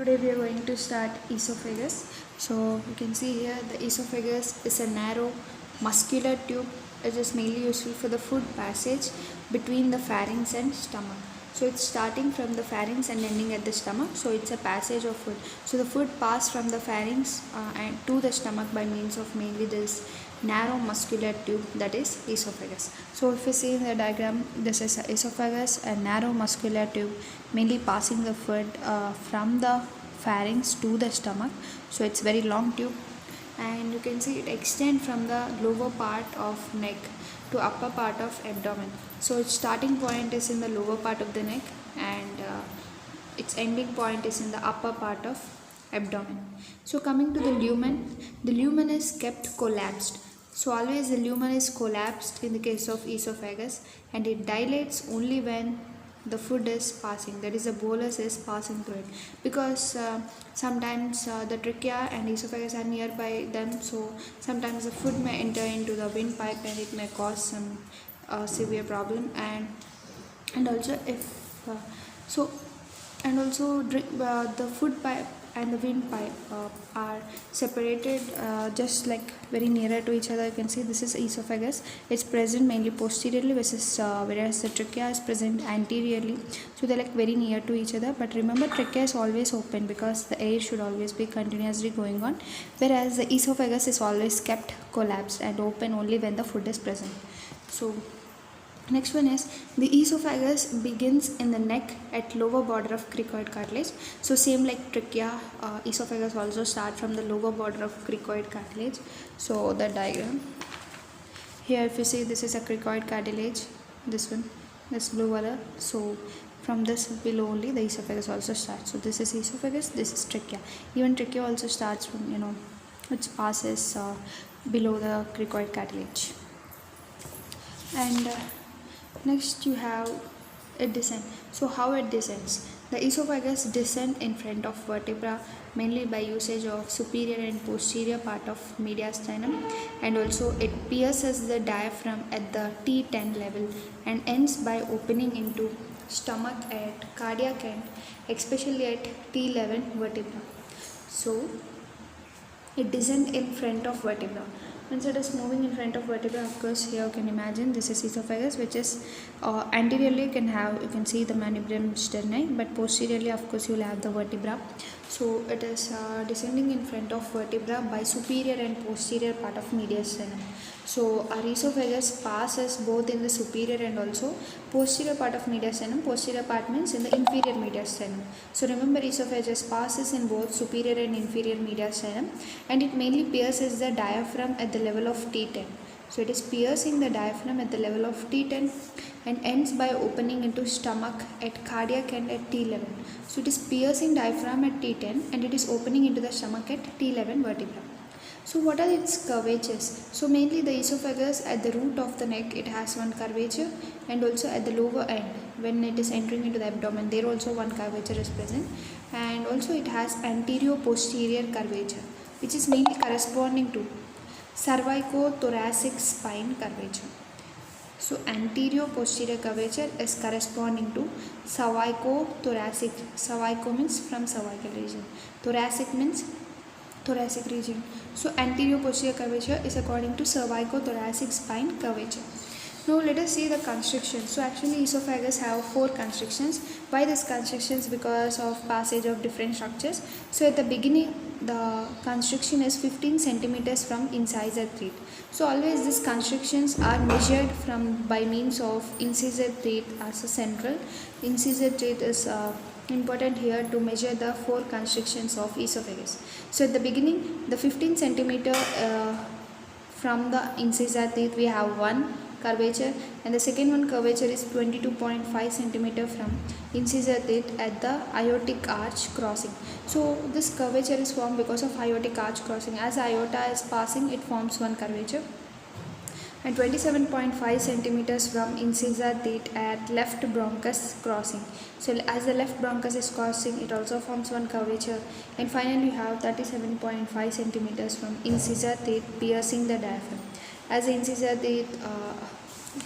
Today we are going to start esophagus. So you can see here the esophagus is a narrow muscular tube. It is mainly useful for the food passage between the pharynx and stomach. So it's starting from the pharynx and ending at the stomach. So it's a passage of food. So the food passes from the pharynx and to the stomach by means of mainly this narrow muscular tube, that is esophagus. So if you see in the diagram, this is a esophagus, a narrow muscular tube mainly passing the food from the pharynx to the stomach. So it's very long tube, and you can see it extends from the lower part of neck to upper part of abdomen. So its starting point is in the lower part of the neck, and its ending point is in the upper part of abdomen. So coming to the lumen is kept collapsed. So always the lumen is collapsed in the case of esophagus, and it dilates only when the food is passing, that is the bolus is passing through it, because sometimes the trachea and esophagus are nearby them, so sometimes the food may enter into the windpipe and it may cause some severe problem. And also if so and also the food pipe and the windpipe are separated just like very nearer to each other. You can see this is esophagus. It's present mainly posteriorly, whereas the trachea is present anteriorly. So they're like very near to each other. But remember, trachea is always open because the air should always be continuously going on, whereas the esophagus is always kept collapsed and open only when the food is present. So next one is the esophagus begins in the neck at lower border of cricoid cartilage. So same like trachea, esophagus also start from the lower border of cricoid cartilage. So the diagram here, if you see, this is a cricoid cartilage, this one, this blue color. So from this below only the esophagus also starts. So this is esophagus, this is trachea. Even trachea also starts from, which passes below the cricoid cartilage. And next you have a descent. So how it descends? The esophagus descends in front of vertebra mainly by usage of superior and posterior part of mediastinum, and also it pierces the diaphragm at the T10 level and ends by opening into stomach at cardiac end, especially at T11 vertebra. So it descends in front of vertebra. Once it is moving in front of vertebra, of course here you can imagine this is esophagus, which is anteriorly you can see the mandibular sterni, but posteriorly of course you will have the vertebra. So it is descending in front of vertebra by superior and posterior part of mediastinum. So our esophagus passes both in the superior and also posterior part of mediastinum. Posterior part means in the inferior mediastinum. So remember, esophagus passes in both superior and inferior mediastinum, and it mainly pierces the diaphragm at the level of T10. So it is piercing the diaphragm at the level of T10 and ends by opening into stomach at cardiac end at T11. So it is piercing diaphragm at T10 and it is opening into the stomach at T11 vertebra. So what are its curvatures? So mainly the esophagus at the root of the neck, it has one curvature, and also at the lower end when it is entering into the abdomen, there also one curvature is present, and also it has anterior posterior curvature, which is mainly corresponding to cervicothoracic spine curvature. So anterior posterior curvature is corresponding to cervicothoracic. Cervico means from cervical region. Thoracic means thoracic region. So anterior posterior curvature is according to cervicothoracic spine curvature. Now let us see the constrictions. So actually esophagus have 4 constrictions. Why these constrictions? Because of passage of different structures. So at the beginning the constriction is 15 centimeters from incisor teeth. So always these constrictions are measured by means of incisor teeth as a central. Incisor teeth is important here to measure the 4 constrictions of esophagus. So at the beginning, the 15 centimeter from the incisor teeth we have one curvature, and the second one curvature is 22.5 centimeter from incisor teeth at the aortic arch crossing. So this curvature is formed because of aortic arch crossing. As aorta is passing, it forms one curvature. And 27.5 centimeters from incisor teeth at left bronchus crossing. So as the left bronchus is crossing, it also forms one curvature. And finally you have 37.5 centimeters from incisor teeth piercing the diaphragm. As the incisor teeth,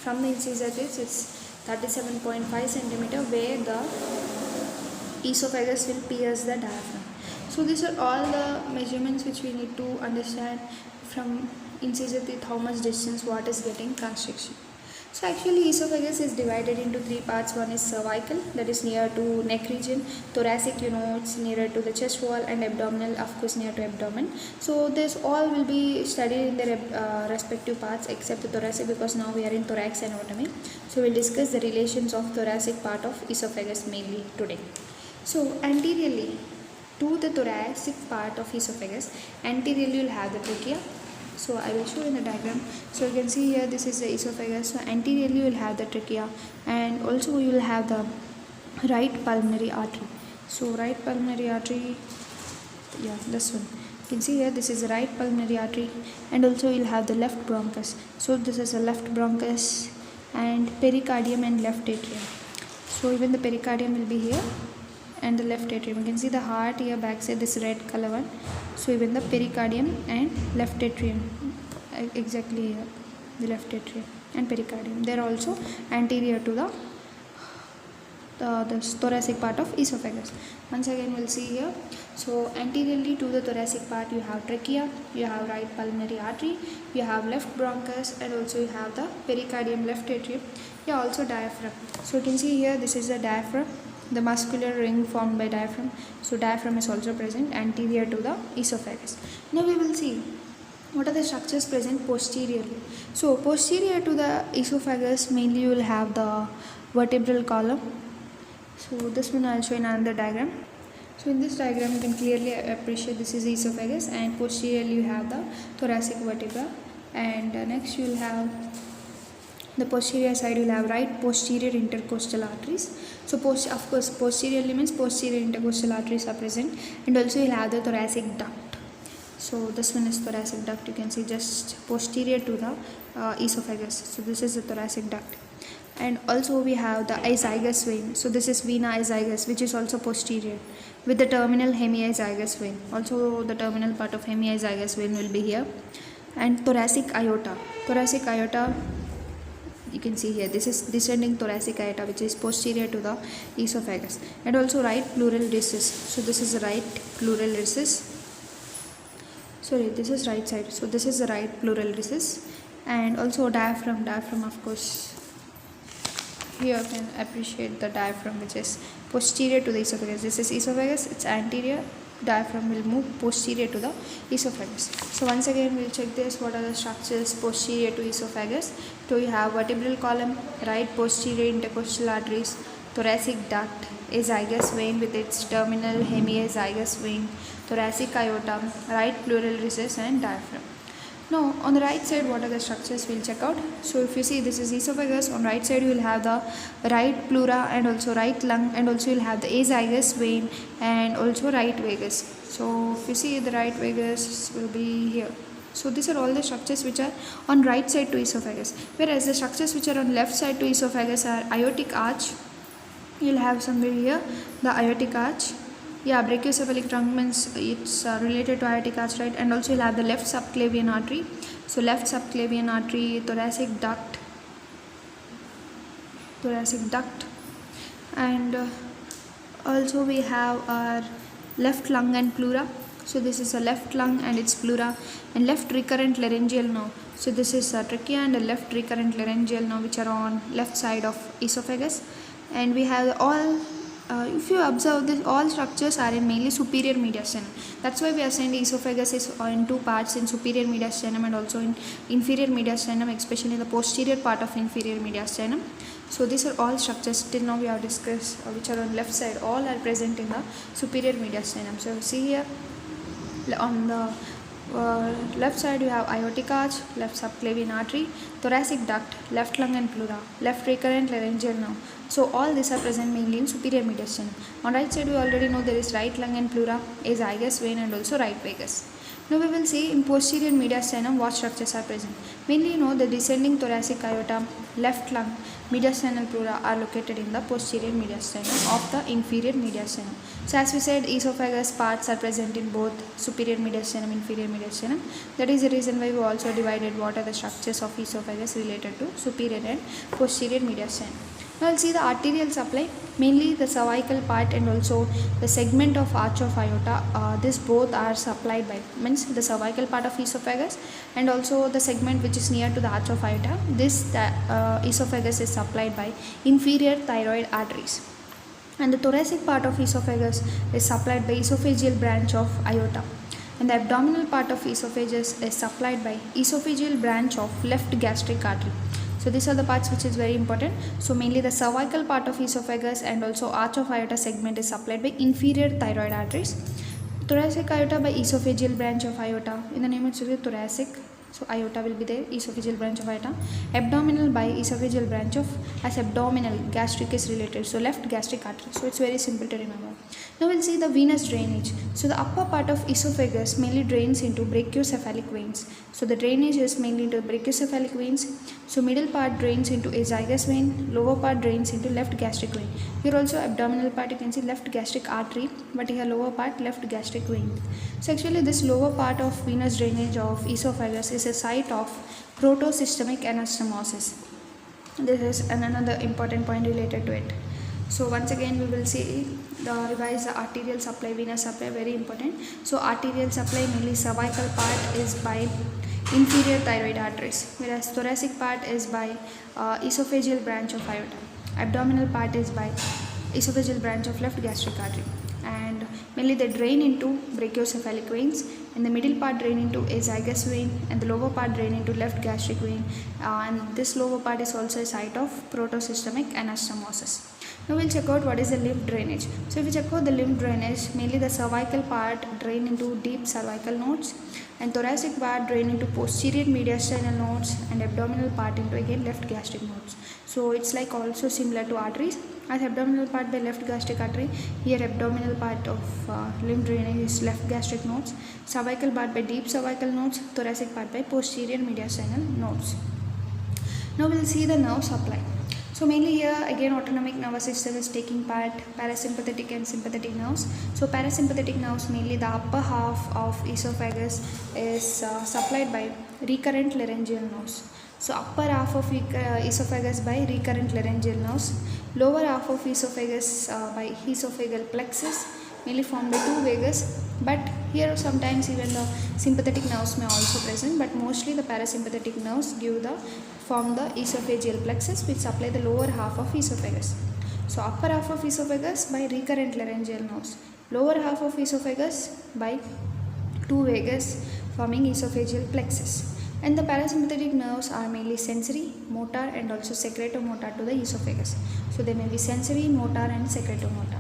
from the incisor teeth, it's 37.5 centimeter where the esophagus will pierce the diaphragm. So these are all the measurements which we need to understand from incisor teeth, how much distance what is getting constriction. So actually esophagus is divided into three parts. One is cervical, that is near to neck region. Thoracic, it's nearer to the chest wall, and abdominal, of course, near to abdomen. So this all will be studied in their respective parts except the thoracic, because now we are in thorax anatomy. So we'll discuss the relations of thoracic part of esophagus mainly today. So anteriorly to the thoracic part of esophagus, anteriorly you will have the trachea. So I will show in the diagram. So you can see here, this is the esophagus. So anteriorly you will have the trachea, and also you will have the right pulmonary artery. So right pulmonary artery, this one. You can see here, this is the right pulmonary artery, and also you will have the left bronchus. So this is the left bronchus, and pericardium and left atrium. So even the pericardium will be here, and the left atrium. You can see the heart here backside, this red color one. So even the pericardium and left atrium, exactly here, the left atrium and pericardium, they are also anterior to the thoracic part of esophagus. Once again we'll see here. So anteriorly to the thoracic part you have trachea, you have right pulmonary artery, you have left bronchus, and also you have the pericardium, left atrium, you have also diaphragm. So you can see here, this is the diaphragm, the muscular ring formed by diaphragm. So diaphragm is also present anterior to the esophagus. Now we will see what are the structures present posteriorly. So posterior to the esophagus, mainly you will have the vertebral column. So this one I will show in another diagram. So in this diagram you can clearly appreciate this is the esophagus, and posteriorly you have the thoracic vertebra, and next you will have the posterior side, you will have right posterior intercostal arteries. So of course posteriorly means posterior intercostal arteries are present, and also you will have the thoracic duct. So this one is thoracic duct, you can see just posterior to the esophagus. So this is the thoracic duct, and also we have the azygous vein. So this is vena azygos, which is also posterior, with the terminal hemiazygous vein. Also the terminal part of hemiazygous vein will be here, and thoracic aorta. Thoracic aorta, you can see here, this is descending thoracic aorta, which is posterior to the esophagus, and also right pleural recess. So this is the right pleural recess. Sorry, this is right side. So this is the right pleural recess, and also diaphragm. Diaphragm, of course, here you can appreciate the diaphragm, which is posterior to the esophagus. This is esophagus, it's anterior. Diaphragm will move posterior to the esophagus. So once again we'll check this. What are the structures posterior to esophagus? So you have vertebral column, right posterior intercostal arteries, thoracic duct, azygous vein with its terminal hemiazygous vein, thoracic aorta, right pleural recess, and diaphragm. Now on the right side, what are the structures we'll check out. So if you see, this is esophagus. On right side you will have the right pleura, and also right lung, and also you'll have the azygous vein, and also right vagus. So if you see, the right vagus will be here. So these are all the structures which are on right side to esophagus, whereas the structures which are on left side to esophagus are aortic arch. You'll have somewhere here the aortic arch. Brachiocephalic trunk means it's related to aortic arch, right? And also you'll have the left subclavian artery. So left subclavian artery, thoracic duct, and also we have our left lung and pleura. So this is a left lung and its pleura, and left recurrent laryngeal nerve. So this is a trachea and a left recurrent laryngeal nerve, which are on left side of esophagus. And we have all, if you observe this, all structures are in mainly superior mediastinum. That's why we are saying the esophagus is in two parts, in superior mediastinum and also in inferior mediastinum, especially the posterior part of inferior mediastinum. So these are all structures till now we have discussed, which are on left side, all are present in the superior mediastinum. So see here, on the left side you have aortic arch, left subclavian artery, thoracic duct, left lung and pleura, left recurrent laryngeal nerve. So all these are present mainly in superior mediastinum. On right side we already know there is right lung and pleura, azygous vein, and also right vagus. Now we will see in posterior mediastinum what structures are present. Mainly the descending thoracic aorta, left lung, mediastinal pleura are located in the posterior mediastinum of the inferior mediastinum. So as we said, esophagus parts are present in both superior mediastinum, inferior mediastinum. That is the reason why we also divided what are the structures of esophagus related to superior and posterior mediastinum. Now we'll see the arterial supply, mainly the cervical part and also the segment of arch of aorta. This both are supplied by, means the cervical part of esophagus and also the segment which is near to the arch of aorta. This esophagus is supplied by inferior thyroid arteries. And the thoracic part of esophagus is supplied by esophageal branch of aorta. And the abdominal part of esophagus is supplied by esophageal branch of left gastric artery. So these are the parts which is very important. So mainly the cervical part of esophagus and also arch of aorta segment is supplied by inferior thyroid arteries. Thoracic aorta by esophageal branch of aorta. In the name itself, thoracic. So aorta will be there, esophageal branch of aorta. Abdominal by esophageal branch of, as abdominal, gastric is related. So left gastric artery. So it's very simple to remember. Now we'll see the venous drainage. So the upper part of esophagus mainly drains into brachiocephalic veins. So the drainage is mainly into brachiocephalic veins. So middle part drains into azygous vein, lower part drains into left gastric vein. Here also abdominal part you can see left gastric artery, but here lower part left gastric vein. So actually this lower part of venous drainage of esophagus is a site of protosystemic anastomosis. This is another important point related to it. So once again we will see revise the arterial supply, venous supply, very important. So arterial supply mainly cervical part is by inferior thyroid arteries, whereas thoracic part is by esophageal branch of aorta. Abdominal part is by esophageal branch of left gastric artery, and mainly they drain into brachiocephalic veins, and the middle part drain into azygous vein, and the lower part drain into left gastric vein, and this lower part is also a site of protosystemic anastomosis. Now we'll check out what is the lymph drainage. So if we check out the lymph drainage, mainly the cervical part drain into deep cervical nodes, and thoracic part drain into posterior mediastinal nodes, and abdominal part into again left gastric nodes. So it's like also similar to arteries. As abdominal part by left gastric artery, here abdominal part of lymph drainage is left gastric nodes, cervical part by deep cervical nodes, thoracic part by posterior mediastinal nodes. Now we'll see the nerve supply. So mainly here again autonomic nervous system is taking part, parasympathetic and sympathetic nerves. So parasympathetic nerves, mainly the upper half of esophagus is supplied by recurrent laryngeal nerves. So upper half of esophagus by recurrent laryngeal nerves, lower half of esophagus by esophageal plexus, mainly formed by two vagus, but here sometimes even the sympathetic nerves may also present, but mostly the parasympathetic nerves form the esophageal plexus, which supply the lower half of esophagus. So upper half of esophagus by recurrent laryngeal nerves, lower half of esophagus by two vagus forming esophageal plexus. And the parasympathetic nerves are mainly sensory, motor and also secretomotor to the esophagus. So they may be sensory, motor and secretomotor.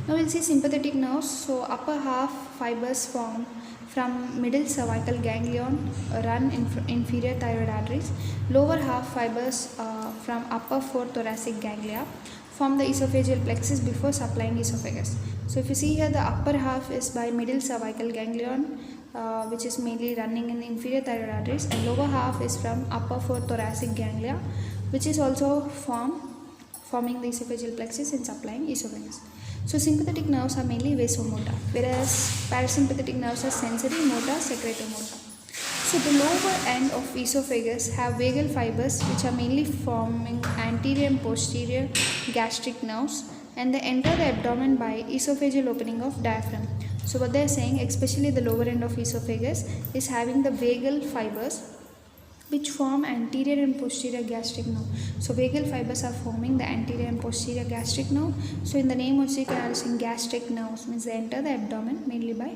Now we'll see sympathetic nerves. So upper half fibers form from middle cervical ganglion run inferior thyroid arteries. Lower half fibers from upper four thoracic ganglia form the esophageal plexus before supplying esophagus. So if you see here, the upper half is by middle cervical ganglion, which is mainly running in inferior thyroid arteries, and lower half is from upper four thoracic ganglia, which is also forming the esophageal plexus and supplying esophagus. So sympathetic nerves are mainly vasomotor, whereas parasympathetic nerves are sensory, motor, secretomotor. So the lower end of esophagus have vagal fibers which are mainly forming anterior and posterior gastric nerves, and they enter the abdomen by esophageal opening of diaphragm. So what they are saying, especially the lower end of esophagus is having the vagal fibers which form anterior and posterior gastric nerve. So vagal fibers are forming the anterior and posterior gastric nerve. So in the name also you can understand gastric nerves means they enter the abdomen mainly by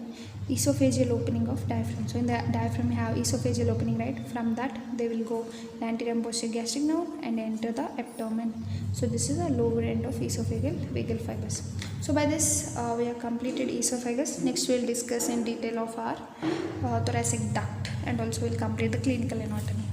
esophageal opening of diaphragm. So in the diaphragm you have esophageal opening, right? From that they will go anterior and posterior gastric nerve and enter the abdomen. So this is the lower end of esophageal vagal fibers. So by this we have completed esophagus. Next we will discuss in detail of our thoracic duct, and also we will complete the clinical anatomy.